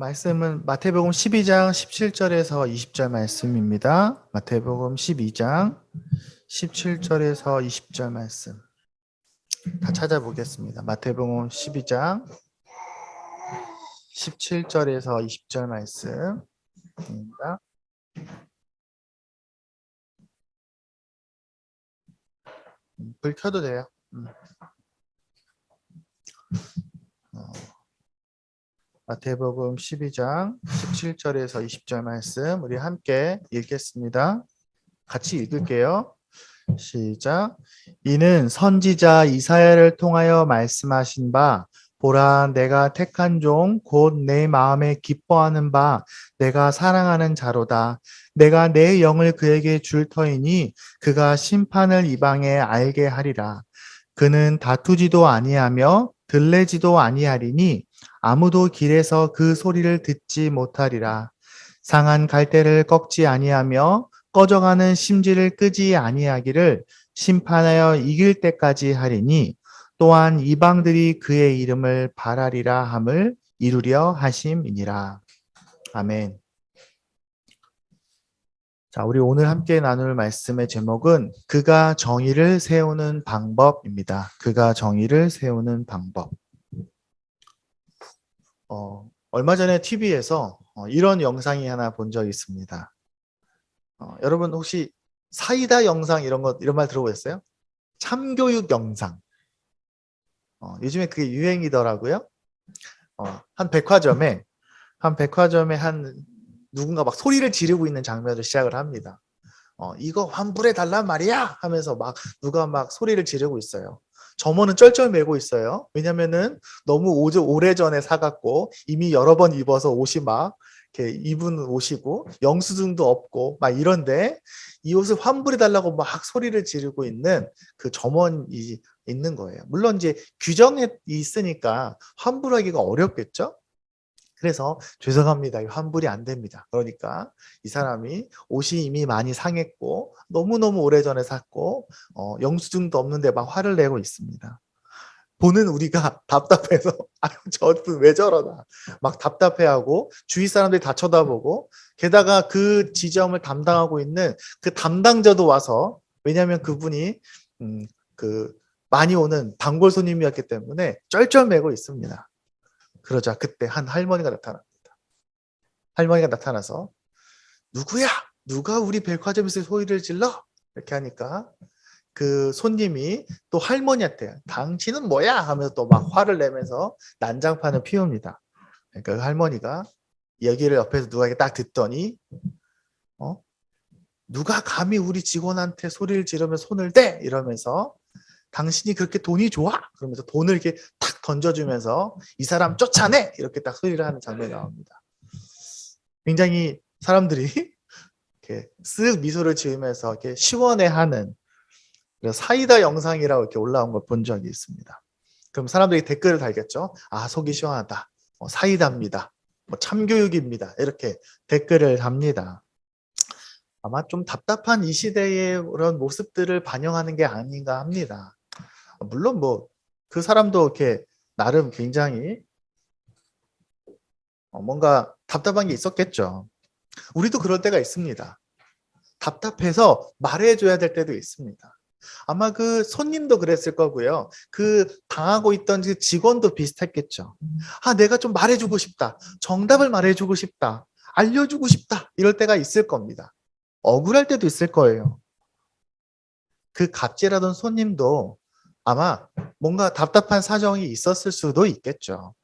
말씀은 마태복음 12장 17절에서 20절 말씀입니다. 마태복음 12장 17절에서 20절 말씀. 다 찾아보겠습니다. 마태복음 12장 17절에서 20절 말씀입니다. 불 켜도 돼요. 마태복음 12장 17절에서 20절 말씀 우리 함께 읽겠습니다. 같이 읽을게요. 시작. 이는 선지자 이사야를 통하여 말씀하신 바 보라 내가 택한 종 곧 내 마음에 기뻐하는 바 내가 사랑하는 자로다. 내가 내 영을 그에게 줄 터이니 그가 심판을 이방에 알게 하리라. 그는 다투지도 아니하며 들레지도 아니하리니 아무도 길에서 그 소리를 듣지 못하리라. 상한 갈대를 꺾지 아니하며 꺼져가는 심지를 끄지 아니하기를 심판하여 이길 때까지 하리니 또한 이방들이 그의 이름을 바라리라 함을 이루려 하심이니라. 아멘. 자, 우리 오늘 함께 나눌 말씀의 제목은 그가 정의를 세우는 방법입니다. 그가 정의를 세우는 방법. 얼마 전에 TV에서 이런 영상이 하나 본 적이 있습니다. 여러분 혹시 사이다 영상 이런 말 들어보셨어요? 참교육 영상. 요즘에 그게 유행이더라고요. 한 백화점에 누군가 막 소리를 지르고 있는 장면으로 시작을 합니다. 이거 환불해 달란 말이야 하면서 막 누가 막 소리를 지르고 있어요. 점원은 쩔쩔매고 있어요. 왜냐면은 너무 오래전에 사갖고 이미 여러 번 입어서 옷이 막 이렇게 입은 옷이고 영수증도 없고 막 이런데 이 옷을 환불해 달라고 막 소리를 지르고 있는 그 점원이 있는 거예요. 물론 이제 규정이 있으니까 환불하기가 어렵겠죠? 그래서 죄송합니다. 환불이 안 됩니다. 그러니까 이 사람이 옷이 이미 많이 상했고 너무너무 오래전에 샀고 영수증도 없는데 막 화를 내고 있습니다. 보는 우리가 답답해서 저분 왜 저러나 막 답답해하고 주위 사람들이 다 쳐다보고 게다가 그 지점을 담당하고 있는 그 담당자도 와서 왜냐하면 그분이 그 많이 오는 단골 손님이었기 때문에 쩔쩔매고 있습니다. 그러자 그때 한 할머니가 나타납니다. 할머니가 나타나서 누구야? 누가 우리 백화점에서 소리를 질러? 이렇게 하니까 그 손님이 또 할머니한테 당신은 뭐야? 하면서 또 막 화를 내면서 난장판을 피웁니다. 그러니까 그 할머니가 얘기를 옆에서 누가 딱 듣더니 누가 감히 우리 직원한테 소리를 지르면 손을 대! 이러면서 당신이 그렇게 돈이 좋아? 그러면서 돈을 이렇게 탁 던져주면서 이 사람 쫓아내! 이렇게 딱 소리를 하는 장면이 나옵니다. 굉장히 사람들이 이렇게 쓱 미소를 지으면서 이렇게 시원해하는 사이다 영상이라고 이렇게 올라온 걸 본 적이 있습니다. 그럼 사람들이 댓글을 달겠죠. 아, 속이 시원하다. 사이다입니다. 참교육입니다. 이렇게 댓글을 답니다. 아마 좀 답답한 이 시대의 그런 모습들을 반영하는 게 아닌가 합니다. 물론 그 사람도 이렇게 나름 굉장히 뭔가 답답한 게 있었겠죠. 우리도 그럴 때가 있습니다. 답답해서 말해줘야 될 때도 있습니다. 아마 그 손님도 그랬을 거고요. 그 당하고 있던 그 직원도 비슷했겠죠. 아, 내가 좀 말해주고 싶다. 정답을 말해주고 싶다. 알려주고 싶다. 이럴 때가 있을 겁니다. 억울할 때도 있을 거예요. 그 갑질하던 손님도 아마 뭔가 답답한 사정이 있었을 수도 있겠죠.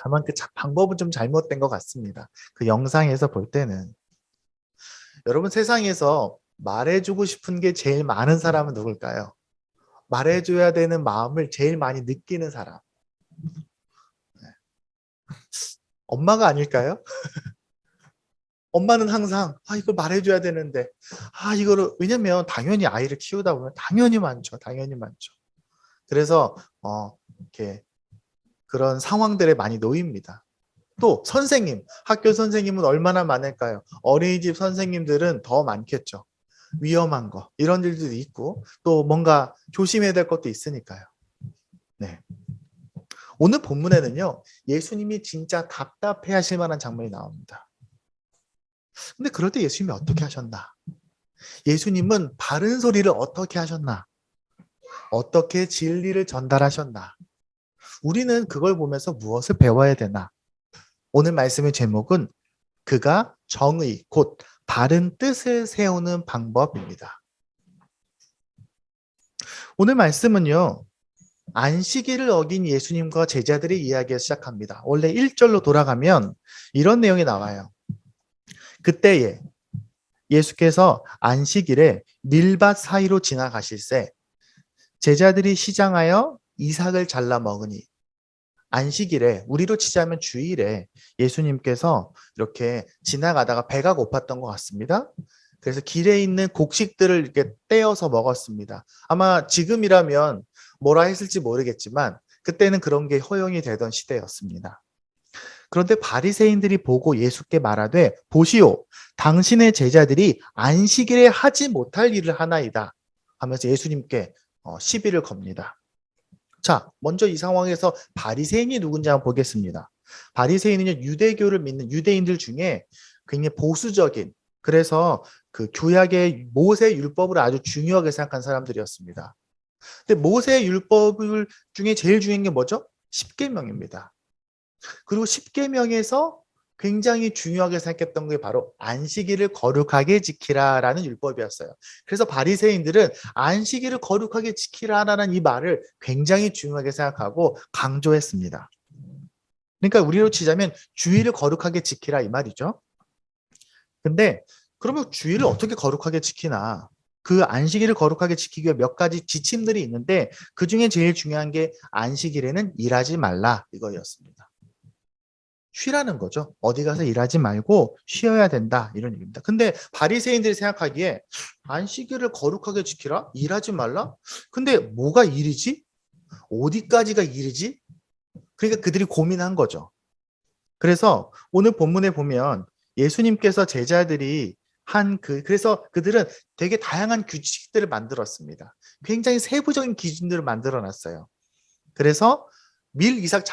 다만 그 방법은 좀 잘못된 것 같습니다. 그 영상에서 볼 때는. 여러분 세상에서 말해주고 싶은 게 제일 많은 사람은 누굴까요? 말해줘야 되는 마음을 제일 많이 느끼는 사람. 엄마가 아닐까요? 엄마는 항상 이걸 말해줘야 되는데 이거를 왜냐면 당연히 아이를 키우다 보면 당연히 많죠. 당연히 많죠. 그래서 이렇게 그런 상황들에 많이 놓입니다. 또 선생님, 학교 선생님은 얼마나 많을까요? 어린이집 선생님들은 더 많겠죠. 위험한 거 이런 일들도 있고 또 뭔가 조심해야 될 것도 있으니까요. 네. 오늘 본문에는요, 예수님이 진짜 답답해 하실 만한 장면이 나옵니다. 근데 그럴 때 예수님이 어떻게 하셨나? 예수님은 바른 소리를 어떻게 하셨나? 어떻게 진리를 전달하셨나? 우리는 그걸 보면서 무엇을 배워야 되나? 오늘 말씀의 제목은 그가 정의, 곧 바른 뜻을 세우는 방법입니다. 오늘 말씀은요, 안식일을 어긴 예수님과 제자들의 이야기를 시작합니다. 원래 1절로 돌아가면 이런 내용이 나와요. 그때에 예수께서 안식일에 밀밭 사이로 지나가실새 제자들이 시장하여 이삭을 잘라 먹으니, 안식일에, 우리로 치자면 주일에 예수님께서 이렇게 지나가다가 배가 고팠던 것 같습니다. 그래서 길에 있는 곡식들을 이렇게 떼어서 먹었습니다. 아마 지금이라면 뭐라 했을지 모르겠지만 그때는 그런 게 허용이 되던 시대였습니다. 그런데 바리새인들이 보고 예수께 말하되 보시오, 당신의 제자들이 안식일에 하지 못할 일을 하나이다 하면서 예수님께 시비를 겁니다. 자, 먼저 이 상황에서 바리새인이 누군지 한번 보겠습니다. 바리새인은 유대교를 믿는 유대인들 중에 굉장히 보수적인, 그래서 그 구약의 모세 율법을 아주 중요하게 생각한 사람들이었습니다. 근데 모세 율법 중에 제일 중요한 게 뭐죠? 십계명입니다. 그리고 십계명에서 굉장히 중요하게 생각했던 게 바로 안식일을 거룩하게 지키라라는 율법이었어요. 그래서 바리새인들은 안식일을 거룩하게 지키라라는 이 말을 굉장히 중요하게 생각하고 강조했습니다. 그러니까 우리로 치자면 주일을 거룩하게 지키라 이 말이죠. 근데 그러면 주일을 어떻게 거룩하게 지키나? 그 안식일을 거룩하게 지키기 위해 몇 가지 지침들이 있는데 그 중에 제일 중요한 게 안식일에는 일하지 말라 이거였습니다. 쉬라는 거죠. 어디 가서 일하지 말고 쉬어야 된다 이런 얘기입니다. 근데 바리새인들이 생각하기에 안식일을 거룩하게 지키라? 일하지 말라? 근데 뭐가 일이지? 어디까지가 일이지? 그러니까 그들이 고민한 거죠. 그래서 오늘 본문에 보면 예수님께서 제자들이 그래서 그들은 되게 다양한 규칙들을 만들었습니다. 굉장히 세부적인 기준들을 만들어 놨어요. 그래서 밀 이삭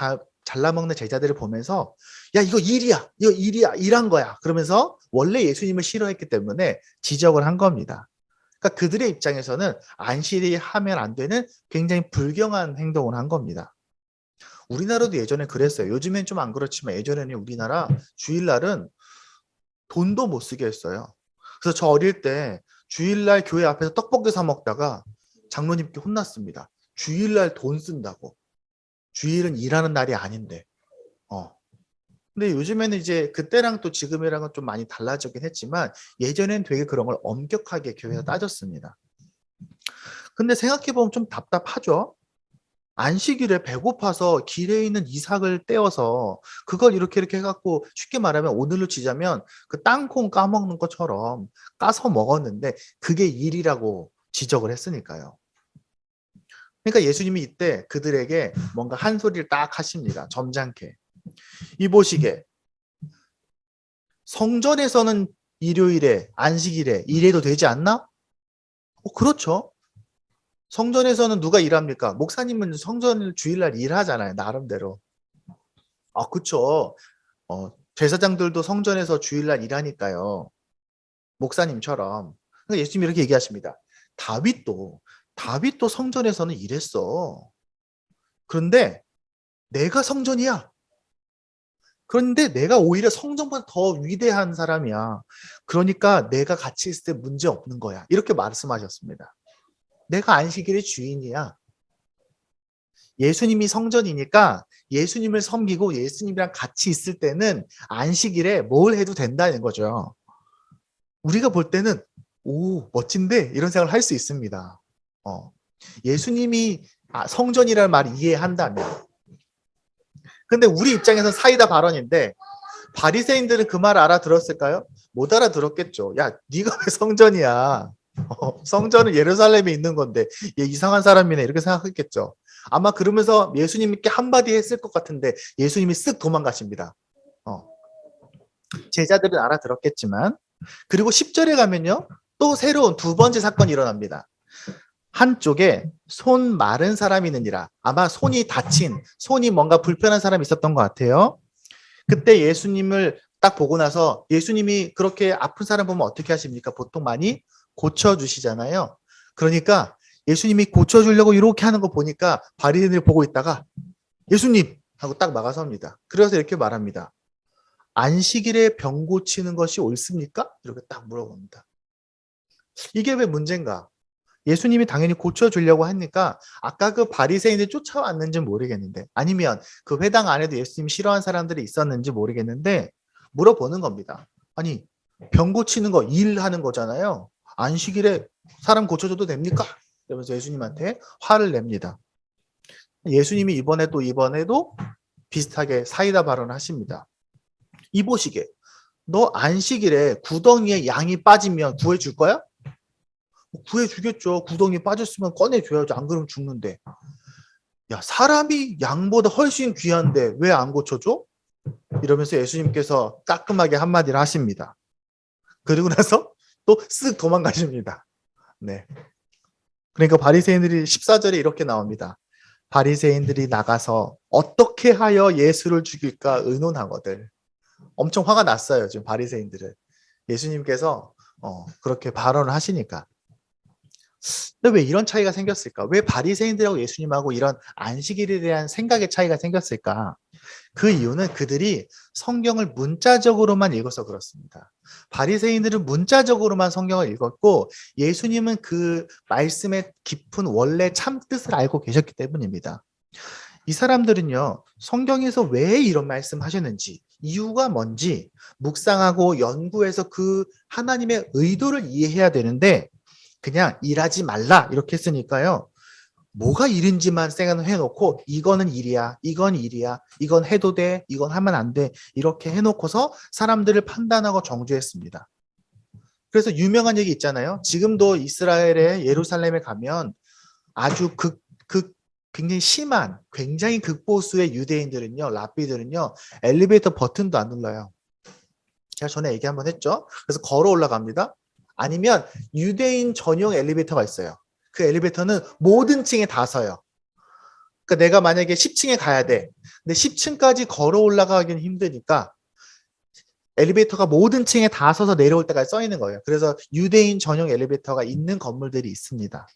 잘라먹는 제자들을 보면서 야 이거 일이야 일한 거야 그러면서 원래 예수님을 싫어했기 때문에 지적을 한 겁니다. 그러니까 그들의 입장에서는 안식일이 하면 안 되는 굉장히 불경한 행동을 한 겁니다. 우리나라도 예전에 그랬어요. 요즘엔 좀 안 그렇지만 예전에는 우리나라 주일날은 돈도 못 쓰게 했어요. 그래서 저 어릴 때 주일날 교회 앞에서 떡볶이 사 먹다가 장로님께 혼났습니다. 주일날 돈 쓴다고. 주일은 일하는 날이 아닌데. 근데 요즘에는 이제 그때랑 또 지금이랑은 좀 많이 달라지긴 했지만 예전엔 되게 그런 걸 엄격하게 교회에서 따졌습니다. 근데 생각해보면 좀 답답하죠? 안식일에 배고파서 길에 있는 이삭을 떼어서 그걸 이렇게 해갖고 쉽게 말하면 오늘로 치자면 그 땅콩 까먹는 것처럼 까서 먹었는데 그게 일이라고 지적을 했으니까요. 그러니까 예수님이 이때 그들에게 뭔가 한 소리를 딱 하십니다. 점잖게. 이보시게 성전에서는 일요일에 안식일에 일해도 되지 않나? 그렇죠. 성전에서는 누가 일합니까? 목사님은 성전 주일날 일하잖아요. 나름대로. 그쵸. 제사장들도 성전에서 주일날 일하니까요. 목사님처럼. 그러니까 예수님이 이렇게 얘기하십니다. 다윗도 성전에서는 일했어. 그런데 내가 성전이야. 그런데 내가 오히려 성전보다 더 위대한 사람이야. 그러니까 내가 같이 있을 때 문제 없는 거야. 이렇게 말씀하셨습니다. 내가 안식일의 주인이야. 예수님이 성전이니까 예수님을 섬기고 예수님이랑 같이 있을 때는 안식일에 뭘 해도 된다는 거죠. 우리가 볼 때는 오 멋진데 이런 생각을 할 수 있습니다. 예수님이 성전이라는 말을 이해한다면. 근데 우리 입장에서는 사이다 발언인데 바리새인들은 그 말 알아들었을까요? 못 알아들었겠죠. 야, 네가 왜 성전이야? 성전은 예루살렘에 있는 건데 얘 이상한 사람이네 이렇게 생각했겠죠. 아마 그러면서 예수님께 한마디 했을 것 같은데 예수님이 쓱 도망가십니다. 제자들은 알아들었겠지만 그리고 10절에 가면요 또 새로운 두 번째 사건이 일어납니다. 한쪽에 손 마른 사람이 있느니라. 아마 손이 다친, 손이 뭔가 불편한 사람이 있었던 것 같아요. 그때 예수님을 딱 보고 나서 예수님이 그렇게 아픈 사람 보면 어떻게 하십니까? 보통 많이 고쳐주시잖아요. 그러니까 예수님이 고쳐주려고 이렇게 하는 거 보니까 바리새인들이 보고 있다가 예수님 하고 딱 막아섭니다. 그래서 이렇게 말합니다. 안식일에 병 고치는 것이 옳습니까? 이렇게 딱 물어봅니다. 이게 왜 문제인가? 예수님이 당연히 고쳐주려고 하니까 아까 그 바리새인들이 쫓아왔는지 모르겠는데 아니면 그 회당 안에도 예수님 싫어하는 사람들이 있었는지 모르겠는데 물어보는 겁니다. 아니 병 고치는 거 일하는 거잖아요. 안식일에 사람 고쳐줘도 됩니까? 이러면서 예수님한테 화를 냅니다. 예수님이 이번에도 비슷하게 사이다 발언을 하십니다. 이보시게 너 안식일에 구덩이에 양이 빠지면 구해줄 거야? 구해주겠죠. 구덩이 빠졌으면 꺼내줘야죠. 안 그러면 죽는데. 야, 사람이 양보다 훨씬 귀한데 왜 안 고쳐줘? 이러면서 예수님께서 따끔하게 한마디를 하십니다. 그리고 나서 또 쓱 도망가십니다. 네. 그러니까 바리새인들이 14절에 이렇게 나옵니다. 바리새인들이 나가서 어떻게 하여 예수를 죽일까 의논하거들. 엄청 화가 났어요. 지금 바리새인들은. 예수님께서 그렇게 발언을 하시니까. 근데 왜 이런 차이가 생겼을까? 왜 바리새인들하고 예수님하고 이런 안식일에 대한 생각의 차이가 생겼을까? 그 이유는 그들이 성경을 문자적으로만 읽어서 그렇습니다. 바리새인들은 문자적으로만 성경을 읽었고 예수님은 그 말씀의 깊은 원래 참 뜻을 알고 계셨기 때문입니다. 이 사람들은요, 성경에서 왜 이런 말씀 하셨는지, 이유가 뭔지 묵상하고 연구해서 그 하나님의 의도를 이해해야 되는데 그냥 일하지 말라 이렇게 했으니까요. 뭐가 일인지만 생각해놓고 이거는 일이야, 이건 일이야, 이건 해도 돼, 이건 하면 안 돼 이렇게 해놓고서 사람들을 판단하고 정죄했습니다. 그래서 유명한 얘기 있잖아요. 지금도 이스라엘의 예루살렘에 가면 아주 굉장히 심한, 굉장히 극보수의 유대인들은요, 랍비들은요, 엘리베이터 버튼도 안 눌러요. 제가 전에 얘기 한번 했죠. 그래서 걸어 올라갑니다. 아니면 유대인 전용 엘리베이터가 있어요. 그 엘리베이터는 모든 층에 다 서요. 그러니까 내가 만약에 10층에 가야 돼. 근데 10층까지 걸어 올라가기는 힘드니까 엘리베이터가 모든 층에 다 서서 내려올 때까지 써 있는 거예요. 그래서 유대인 전용 엘리베이터가 있는 건물들이 있습니다.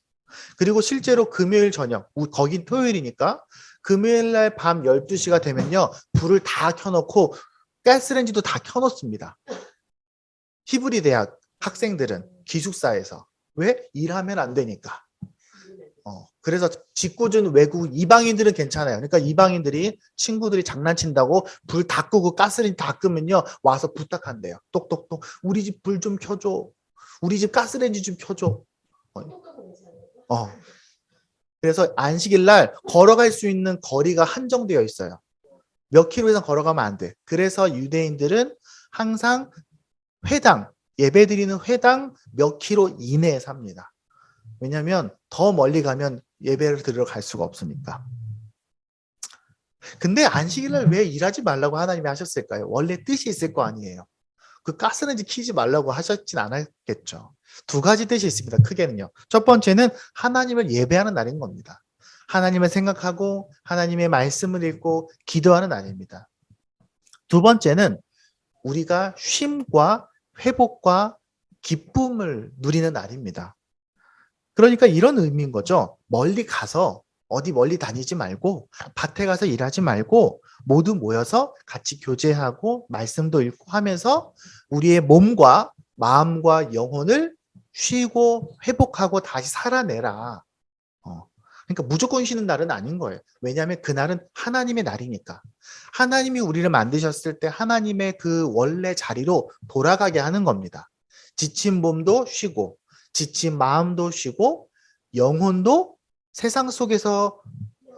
그리고 실제로 금요일 저녁, 거긴 토요일이니까 금요일 날 밤 12시가 되면요. 불을 다 켜놓고 가스레인지도 다 켜놓습니다. 히브리 대학 학생들은 기숙사에서. 왜? 일하면 안 되니까. 그래서 짓궂은 외국 이방인들은 괜찮아요. 그러니까 이방인들이 친구들이 장난친다고 불 다 끄고 가스레인지 다 끄면요. 와서 부탁한대요. 똑똑똑. 우리 집 불 좀 켜줘. 우리 집 가스레인지 좀 켜줘. 그래서 안식일 날 걸어갈 수 있는 거리가 한정되어 있어요. 몇 킬로 이상 걸어가면 안 돼. 그래서 유대인들은 항상 회당, 예배드리는 회당 몇 킬로 이내에 삽니다. 왜냐하면 더 멀리 가면 예배를 드리러 갈 수가 없으니까. 근데 안식일날 왜 일하지 말라고 하나님이 하셨을까요? 원래 뜻이 있을 거 아니에요. 그 가스레인지 키지 말라고 하셨진 않았겠죠. 두 가지 뜻이 있습니다. 크게는요. 첫 번째는 하나님을 예배하는 날인 겁니다. 하나님을 생각하고 하나님의 말씀을 읽고 기도하는 날입니다. 두 번째는 우리가 쉼과 회복과 기쁨을 누리는 날입니다. 그러니까 이런 의미인 거죠. 멀리 가서 어디 멀리 다니지 말고 밭에 가서 일하지 말고 모두 모여서 같이 교제하고 말씀도 읽고 하면서 우리의 몸과 마음과 영혼을 쉬고 회복하고 다시 살아내라. 그러니까 무조건 쉬는 날은 아닌 거예요. 왜냐하면 그날은 하나님의 날이니까. 하나님이 우리를 만드셨을 때 하나님의 그 원래 자리로 돌아가게 하는 겁니다. 지친 몸도 쉬고 지친 마음도 쉬고 영혼도 세상 속에서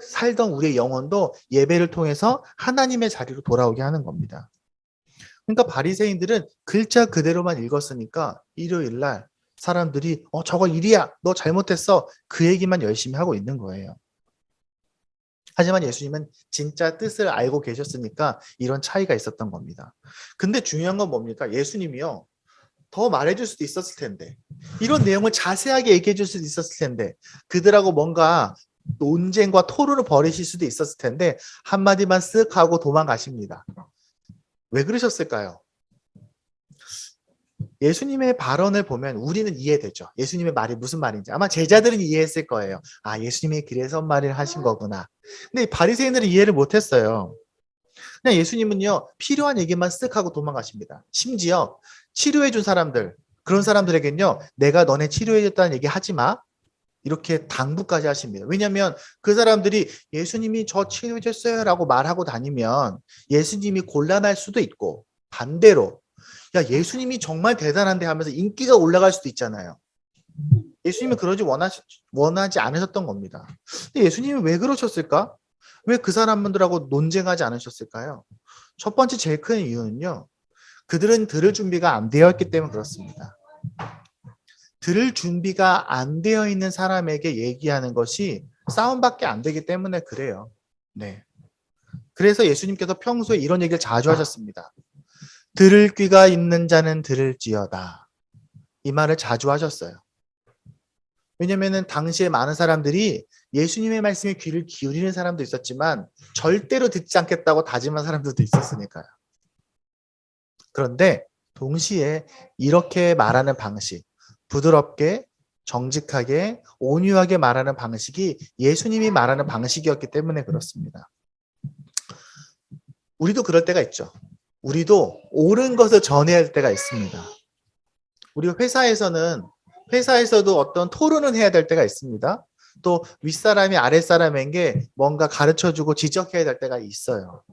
살던 우리의 영혼도 예배를 통해서 하나님의 자리로 돌아오게 하는 겁니다. 그러니까 바리새인들은 글자 그대로만 읽었으니까 일요일 날 사람들이 저거 일이야. 너 잘못했어. 그 얘기만 열심히 하고 있는 거예요. 하지만 예수님은 진짜 뜻을 알고 계셨으니까 이런 차이가 있었던 겁니다. 근데 중요한 건 뭡니까? 예수님이요. 더 말해줄 수도 있었을 텐데, 이런 내용을 자세하게 얘기해 줄 수도 있었을 텐데, 그들하고 뭔가 논쟁과 토론을 벌이실 수도 있었을 텐데 한마디만 쓱 하고 도망가십니다. 왜 그러셨을까요? 예수님의 발언을 보면 우리는 이해되죠. 예수님의 말이 무슨 말인지. 아마 제자들은 이해했을 거예요. 아, 예수님이 그래서 말을 하신 거구나. 근데 이 바리새인들은 이해를 못했어요. 그냥 예수님은요, 필요한 얘기만 쓱 하고 도망가십니다. 심지어 치료해준 사람들, 그런 사람들에겐요, 내가 너네 치료해줬다는 얘기 하지 마. 이렇게 당부까지 하십니다. 왜냐하면 그 사람들이 예수님이 저 치료해줬어요 라고 말하고 다니면 예수님이 곤란할 수도 있고, 반대로 야, 예수님이 정말 대단한데 하면서 인기가 올라갈 수도 있잖아요. 예수님은 그러지 원하지 않으셨던 겁니다. 근데 예수님이 왜 그러셨을까? 왜 그 사람들하고 논쟁하지 않으셨을까요? 첫 번째 제일 큰 이유는요, 그들은 들을 준비가 안 되어 있기 때문에 그렇습니다. 들을 준비가 안 되어 있는 사람에게 얘기하는 것이 싸움밖에 안 되기 때문에 그래요. 네. 그래서 예수님께서 평소에 이런 얘기를 자주 하셨습니다. 들을 귀가 있는 자는 들을지어다. 이 말을 자주 하셨어요. 왜냐면은 당시에 많은 사람들이 예수님의 말씀에 귀를 기울이는 사람도 있었지만 절대로 듣지 않겠다고 다짐한 사람들도 있었으니까요. 그런데 동시에 이렇게 말하는 방식, 부드럽게, 정직하게, 온유하게 말하는 방식이 예수님이 말하는 방식이었기 때문에 그렇습니다. 우리도 그럴 때가 있죠. 우리도 옳은 것을 전해야 할 때가 있습니다. 우리 회사에서도 어떤 토론을 해야 될 때가 있습니다. 또 윗사람이 아랫사람에게 뭔가 가르쳐주고 지적해야 될 때가 있어요.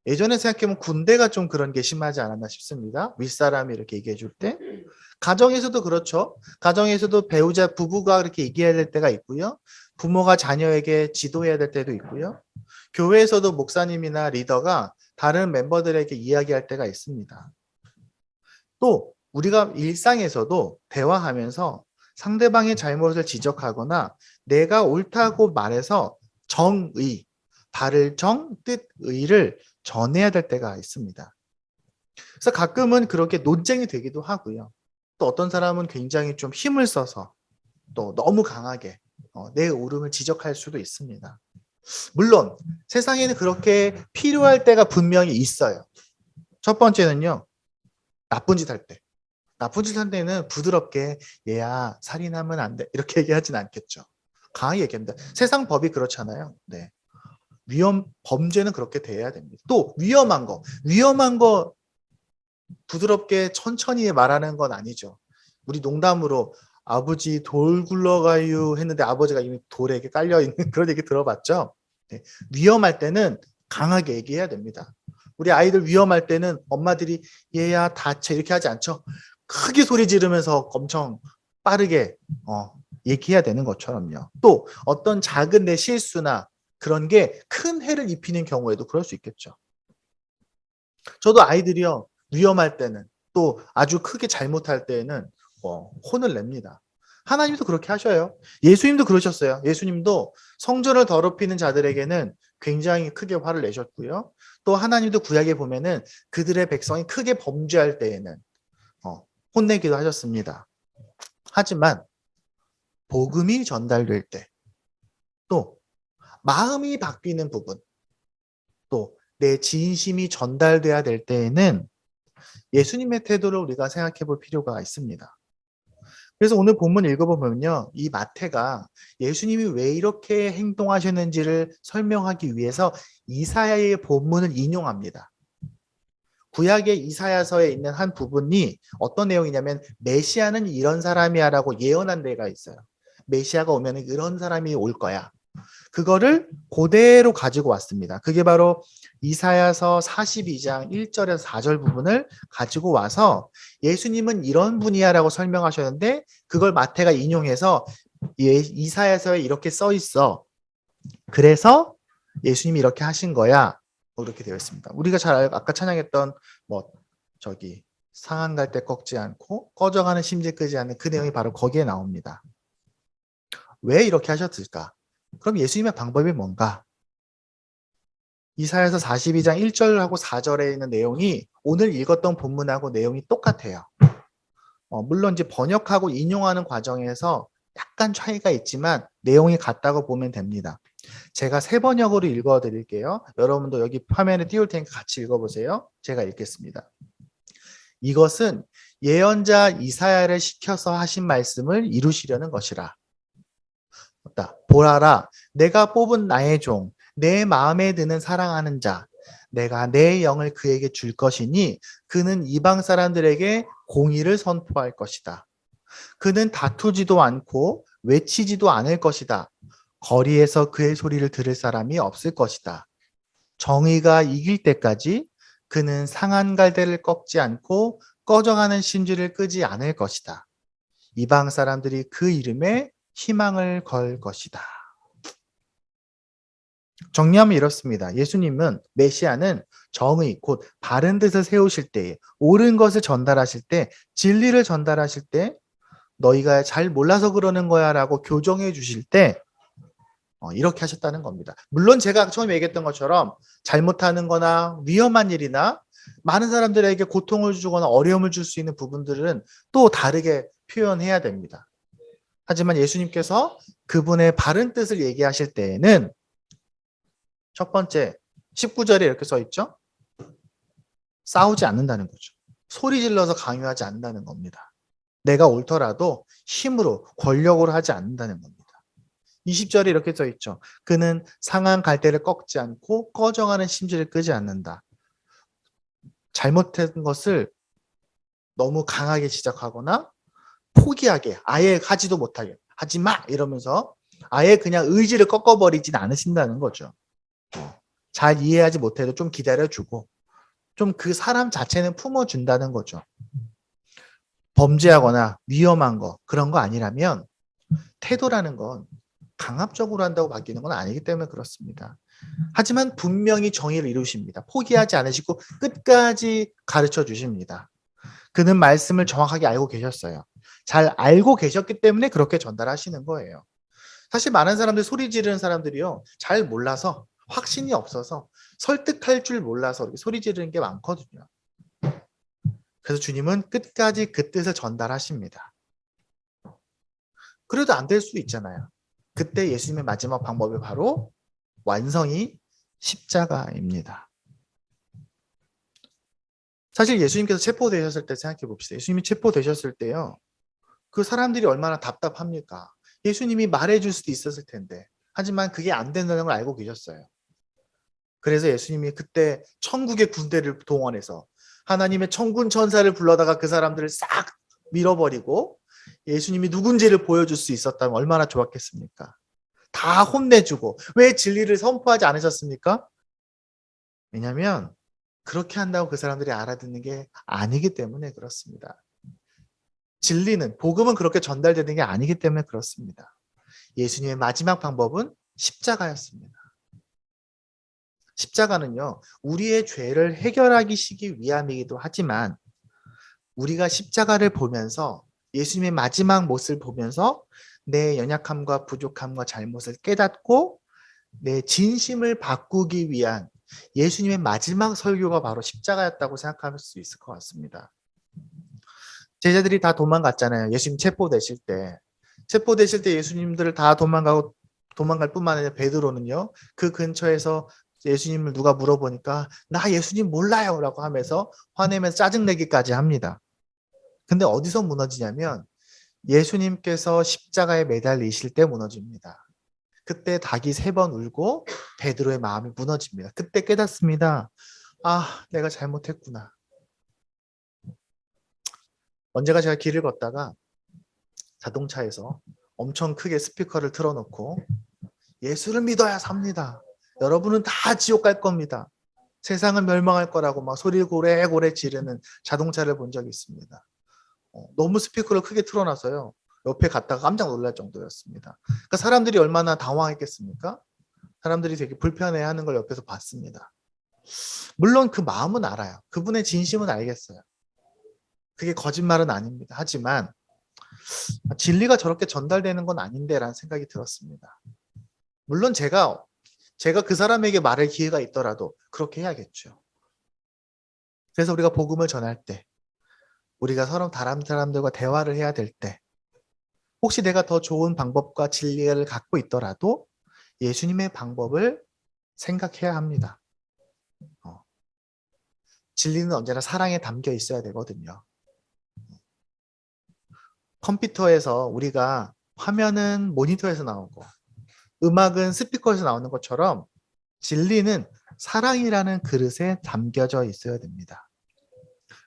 예전에 생각해보면 군대가 좀 그런 게 심하지 않았나 싶습니다. 윗사람이 이렇게 얘기해 줄 때. 가정에서도 그렇죠. 가정에서도 배우자 부부가 그렇게 얘기해야 될 때가 있고요. 부모가 자녀에게 지도해야 될 때도 있고요. 교회에서도 목사님이나 리더가 다른 멤버들에게 이야기할 때가 있습니다. 또 우리가 일상에서도 대화하면서 상대방의 잘못을 지적하거나 내가 옳다고 말해서 정의, 바를 정, 뜻, 의를 전해야 될 때가 있습니다. 그래서 가끔은 그렇게 논쟁이 되기도 하고요. 또 어떤 사람은 굉장히 좀 힘을 써서 또 너무 강하게 내 옳음을 지적할 수도 있습니다. 물론 세상에는 그렇게 필요할 때가 분명히 있어요. 첫 번째는요, 나쁜 짓 할 때. 나쁜 짓 할 때는 부드럽게 얘야 살인하면 안 돼 이렇게 얘기하진 않겠죠. 강하게 얘기합니다. 세상 법이 그렇잖아요. 네. 범죄는 그렇게 돼야 됩니다. 또 위험한 거 부드럽게 천천히 말하는 건 아니죠. 우리 농담으로 아버지 돌 굴러가요 했는데 아버지가 이미 돌에 깔려 있는 그런 얘기 들어봤죠. 네. 위험할 때는 강하게 얘기해야 됩니다. 우리 아이들 위험할 때는 엄마들이 얘야 다쳐 이렇게 하지 않죠. 크게 소리 지르면서 엄청 빠르게 얘기해야 되는 것처럼요. 또 어떤 작은 내 실수나 그런 게 큰 해를 입히는 경우에도 그럴 수 있겠죠. 저도 아이들이요, 위험할 때는 또 아주 크게 잘못할 때에는 혼을 냅니다. 하나님도 그렇게 하셔요. 예수님도 그러셨어요. 예수님도 성전을 더럽히는 자들에게는 굉장히 크게 화를 내셨고요. 또 하나님도 구약에 보면은 그들의 백성이 크게 범죄할 때에는 혼내기도 하셨습니다. 하지만 복음이 전달될 때, 또 마음이 바뀌는 부분, 또 내 진심이 전달돼야 될 때에는 예수님의 태도를 우리가 생각해 볼 필요가 있습니다. 그래서 오늘 본문 읽어보면요, 이 마태가 예수님이 왜 이렇게 행동하셨는지를 설명하기 위해서 이사야의 본문을 인용합니다. 구약의 이사야서에 있는 한 부분이 어떤 내용이냐면 메시아는 이런 사람이야 라고 예언한 데가 있어요. 메시아가 오면 이런 사람이 올 거야. 그거를 그대로 가지고 왔습니다. 그게 바로 이사야서 42장 1절에서 4절 부분을 가지고 와서 예수님은 이런 분이야 라고 설명하셨는데 그걸 마태가 인용해서 이사야서에 이렇게 써 있어. 그래서 예수님이 이렇게 하신 거야. 이렇게 되어 있습니다. 우리가 아까 찬양했던 상한 갈 때 꺾지 않고 꺼져가는 심지 끄지 않는 그 내용이 바로 거기에 나옵니다. 왜 이렇게 하셨을까? 그럼 예수님의 방법이 뭔가? 이사야서 42장 1절하고 4절에 있는 내용이 오늘 읽었던 본문하고 내용이 똑같아요. 물론 이제 번역하고 인용하는 과정에서 약간 차이가 있지만 내용이 같다고 보면 됩니다. 제가 새 번역으로 읽어 드릴게요. 여러분도 여기 화면에 띄울 테니까 같이 읽어보세요. 제가 읽겠습니다. 이것은 예언자 이사야를 시켜서 하신 말씀을 이루시려는 것이라. 보라라, 내가 뽑은 나의 종, 내 마음에 드는 사랑하는 자, 내가 내 영을 그에게 줄 것이니 그는 이방 사람들에게 공의를 선포할 것이다. 그는 다투지도 않고 외치지도 않을 것이다. 거리에서 그의 소리를 들을 사람이 없을 것이다. 정의가 이길 때까지 그는 상한 갈대를 꺾지 않고 꺼져가는 심지를 끄지 않을 것이다. 이방 사람들이 그 이름에 희망을 걸 것이다. 정리하면 이렇습니다. 예수님은, 메시아는 정의, 곧 바른 뜻을 세우실 때, 옳은 것을 전달하실 때, 진리를 전달하실 때, 너희가 잘 몰라서 그러는 거야 라고 교정해 주실 때 이렇게 하셨다는 겁니다. 물론 제가 처음에 얘기했던 것처럼 잘못하는 거나 위험한 일이나 많은 사람들에게 고통을 주거나 어려움을 줄 수 있는 부분들은 또 다르게 표현해야 됩니다. 하지만 예수님께서 그분의 바른 뜻을 얘기하실 때에는 첫 번째 19절에 이렇게 써 있죠. 싸우지 않는다는 거죠. 소리 질러서 강요하지 않는다는 겁니다. 내가 옳더라도 힘으로 권력으로 하지 않는다는 겁니다. 20절에 이렇게 써 있죠. 그는 상한 갈대를 꺾지 않고 꺼져가는 심지를 끄지 않는다. 잘못한 것을 너무 강하게 지적하거나 포기하게, 아예 하지도 못하게, 하지 마! 이러면서 아예 그냥 의지를 꺾어버리진 않으신다는 거죠. 잘 이해하지 못해도 좀 기다려주고 좀 그 사람 자체는 품어준다는 거죠. 범죄하거나 위험한 거, 그런 거 아니라면 태도라는 건 강압적으로 한다고 바뀌는 건 아니기 때문에 그렇습니다. 하지만 분명히 정의를 이루십니다. 포기하지 않으시고 끝까지 가르쳐 주십니다. 그는 말씀을 정확하게 알고 계셨어요. 잘 알고 계셨기 때문에 그렇게 전달하시는 거예요. 사실 많은 사람들, 소리 지르는 사람들이요, 잘 몰라서, 확신이 없어서, 설득할 줄 몰라서 이렇게 소리 지르는 게 많거든요. 그래서 주님은 끝까지 그 뜻을 전달하십니다. 그래도 안 될 수 있잖아요. 그때 예수님의 마지막 방법이 바로 완성이 십자가입니다. 사실 예수님께서 체포되셨을 때 생각해 봅시다. 예수님이 체포되셨을 때요, 그 사람들이 얼마나 답답합니까? 예수님이 말해줄 수도 있었을 텐데, 하지만 그게 안 된다는 걸 알고 계셨어요. 그래서 예수님이 그때 천국의 군대를 동원해서 하나님의 천군 천사를 불러다가 그 사람들을 싹 밀어버리고 예수님이 누군지를 보여줄 수 있었다면 얼마나 좋았겠습니까? 다 혼내주고. 왜 진리를 선포하지 않으셨습니까? 왜냐하면 그렇게 한다고 그 사람들이 알아듣는 게 아니기 때문에 그렇습니다. 진리는, 복음은 그렇게 전달되는 게 아니기 때문에 그렇습니다. 예수님의 마지막 방법은 십자가였습니다. 십자가는요, 우리의 죄를 해결하기 위함이기도 하지만 우리가 십자가를 보면서, 예수님의 마지막 모습을 보면서 내 연약함과 부족함과 잘못을 깨닫고 내 진심을 바꾸기 위한 예수님의 마지막 설교가 바로 십자가였다고 생각할 수 있을 것 같습니다. 제자들이 다 도망갔잖아요. 예수님 체포되실 때. 체포되실 때 예수님들을 다 도망갈 뿐만 아니라 베드로는요, 그 근처에서 예수님을 누가 물어보니까 나 예수님 몰라요 라고 하면서 화내면서 짜증내기까지 합니다. 근데 어디서 무너지냐면 예수님께서 십자가에 매달리실 때 무너집니다. 그때 닭이 3번 울고 베드로의 마음이 무너집니다. 그때 깨닫습니다. 아, 내가 잘못했구나. 언제가 제가 길을 걷다가 자동차에서 엄청 크게 스피커를 틀어놓고 예수를 믿어야 삽니다. 여러분은 다 지옥 갈 겁니다. 세상은 멸망할 거라고 막 소리 고래고래 지르는 자동차를 본 적이 있습니다. 너무 스피커를 크게 틀어놔서요, 옆에 갔다가 깜짝 놀랄 정도였습니다. 그러니까 사람들이 얼마나 당황했겠습니까? 사람들이 되게 불편해하는 걸 옆에서 봤습니다. 물론 그 마음은 알아요. 그분의 진심은 알겠어요. 그게 거짓말은 아닙니다. 하지만 진리가 저렇게 전달되는 건 아닌데라는 생각이 들었습니다. 물론 제가 그 사람에게 말할 기회가 있더라도 그렇게 해야겠죠. 그래서 우리가 복음을 전할 때 우리가 서로 다른 사람들과 대화를 해야 될 때, 혹시 내가 더 좋은 방법과 진리를 갖고 있더라도 예수님의 방법을 생각해야 합니다. 진리는 언제나 사랑에 담겨 있어야 되거든요. 컴퓨터에서 우리가 화면은 모니터에서 나오고 음악은 스피커에서 나오는 것처럼 진리는 사랑이라는 그릇에 담겨져 있어야 됩니다.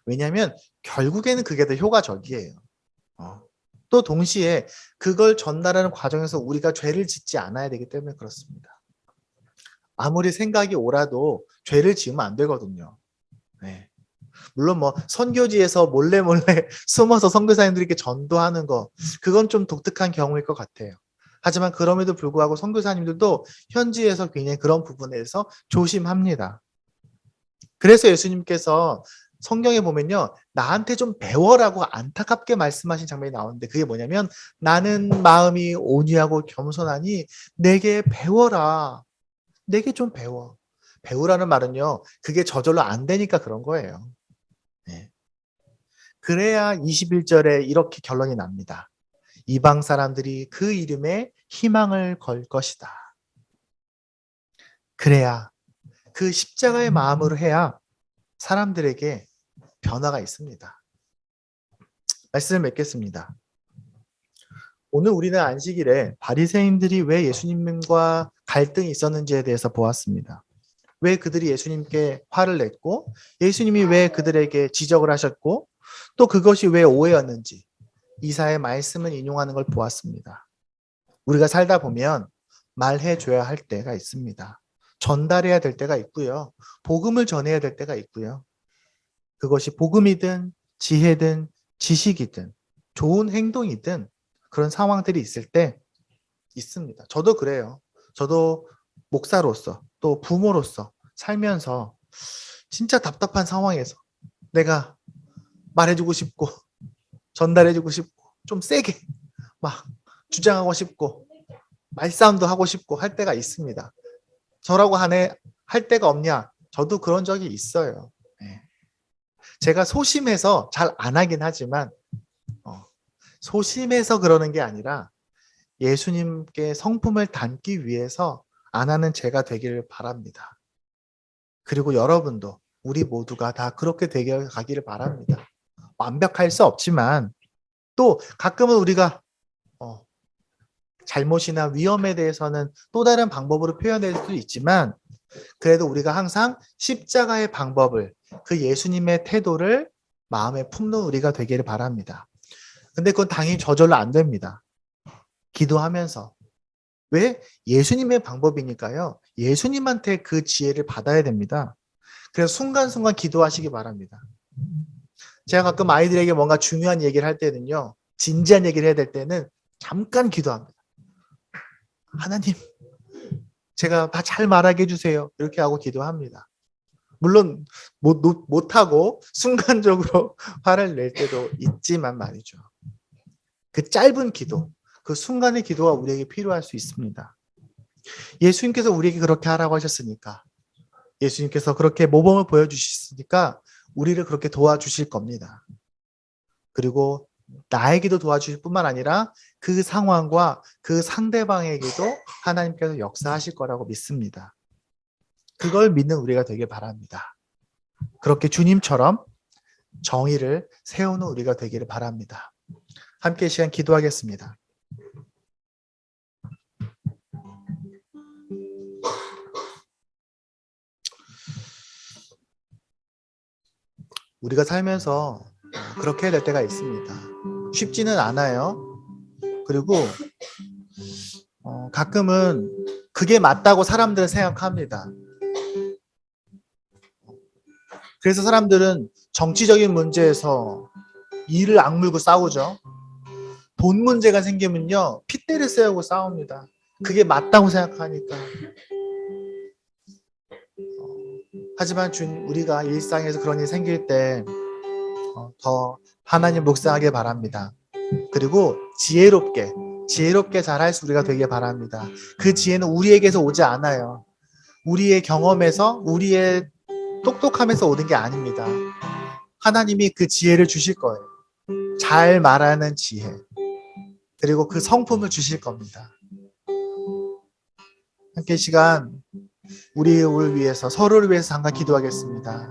왜냐하면 결국에는 그게 더 효과적이에요. 또 동시에 그걸 전달하는 과정에서 우리가 죄를 짓지 않아야 되기 때문에 그렇습니다. 아무리 생각이 옳아도 죄를 지으면 안 되거든요. 네. 물론 뭐 선교지에서 몰래 숨어서 선교사님들에게 전도하는 거, 그건 좀 독특한 경우일 것 같아요. 하지만 그럼에도 불구하고 선교사님들도 현지에서 굉장히 그런 부분에서 조심합니다. 그래서 예수님께서 성경에 보면요, 나한테 좀 배워라고 안타깝게 말씀하신 장면이 나오는데, 그게 뭐냐면 나는 마음이 온유하고 겸손하니 내게 배워라. 내게 좀 배워. 배우라는 말은요, 그게 저절로 안 되니까 그런 거예요. 네. 그래야 21절에 이렇게 결론이 납니다. 이방 사람들이 그 이름에 희망을 걸 것이다. 그래야 그 십자가의 마음으로 해야 사람들에게 변화가 있습니다. 말씀을 맺겠습니다. 오늘 우리는 안식일에 바리새인들이 왜 예수님과 갈등이 있었는지에 대해서 보았습니다. 왜 그들이 예수님께 화를 냈고 예수님이 왜 그들에게 지적을 하셨고 또 그것이 왜 오해였는지 이사의 말씀을 인용하는 걸 보았습니다. 우리가 살다 보면 말해줘야 할 때가 있습니다. 전달해야 될 때가 있고요. 복음을 전해야 될 때가 있고요. 그것이 복음이든 지혜든 지식이든 좋은 행동이든 그런 상황들이 있을 때 있습니다. 저도 그래요. 저도 목사로서 또 부모로서 살면서 진짜 답답한 상황에서 내가 말해주고 싶고 전달해주고 싶고 좀 세게 막 주장하고 싶고 말싸움도 하고 싶고 할 때가 있습니다. 저라고 할 때가 없냐? 저도 그런 적이 있어요. 네. 제가 소심해서 잘 안 하긴 하지만 소심해서 그러는 게 아니라 예수님께 성품을 담기 위해서 안 하는 제가 되기를 바랍니다. 그리고 여러분도 우리 모두가 다 그렇게 되게 가기를 바랍니다. 완벽할 수 없지만 또 가끔은 우리가 잘못이나 위험에 대해서는 또 다른 방법으로 표현할 수도 있지만 그래도 우리가 항상 십자가의 방법을 그 예수님의 태도를 마음에 품는 우리가 되기를 바랍니다. 근데 그건 당연히 저절로 안 됩니다. 기도하면서. 왜? 예수님의 방법이니까요. 예수님한테 그 지혜를 받아야 됩니다. 그래서 순간순간 기도하시기 바랍니다. 제가 가끔 아이들에게 뭔가 중요한 얘기를 할 때는요. 진지한 얘기를 해야 될 때는 잠깐 기도합니다. 하나님, 제가 다 잘 말하게 해주세요. 이렇게 하고 기도합니다. 물론 못하고 순간적으로 화를 낼 때도 있지만 말이죠. 그 짧은 기도, 그 순간의 기도가 우리에게 필요할 수 있습니다. 예수님께서 우리에게 그렇게 하라고 하셨으니까 예수님께서 그렇게 모범을 보여주셨으니까 우리를 그렇게 도와주실 겁니다. 그리고 나에게도 도와주실 뿐만 아니라 그 상황과 그 상대방에게도 하나님께서 역사하실 거라고 믿습니다. 그걸 믿는 우리가 되길 바랍니다. 그렇게 주님처럼 정의를 세우는 우리가 되기를 바랍니다. 함께 시간 기도하겠습니다. 우리가 살면서 그렇게 해야 될 때가 있습니다. 쉽지는 않아요. 그리고 가끔은 그게 맞다고 사람들은 생각합니다. 그래서 사람들은 정치적인 문제에서 이를 악물고 싸우죠. 돈 문제가 생기면요, 핏대를 세우고 싸웁니다. 그게 맞다고 생각하니까. 하지만 우리가 일상에서 그런 일이 생길 때 더 하나님 묵상하길 바랍니다. 그리고 지혜롭게 잘할 수 우리가 되길 바랍니다. 그 지혜는 우리에게서 오지 않아요. 우리의 경험에서, 우리의 똑똑함에서 오는 게 아닙니다. 하나님이 그 지혜를 주실 거예요. 잘 말하는 지혜. 그리고 그 성품을 주실 겁니다. 함께 이 시간 우리를 위해서 서로를 위해서 잠깐 기도하겠습니다.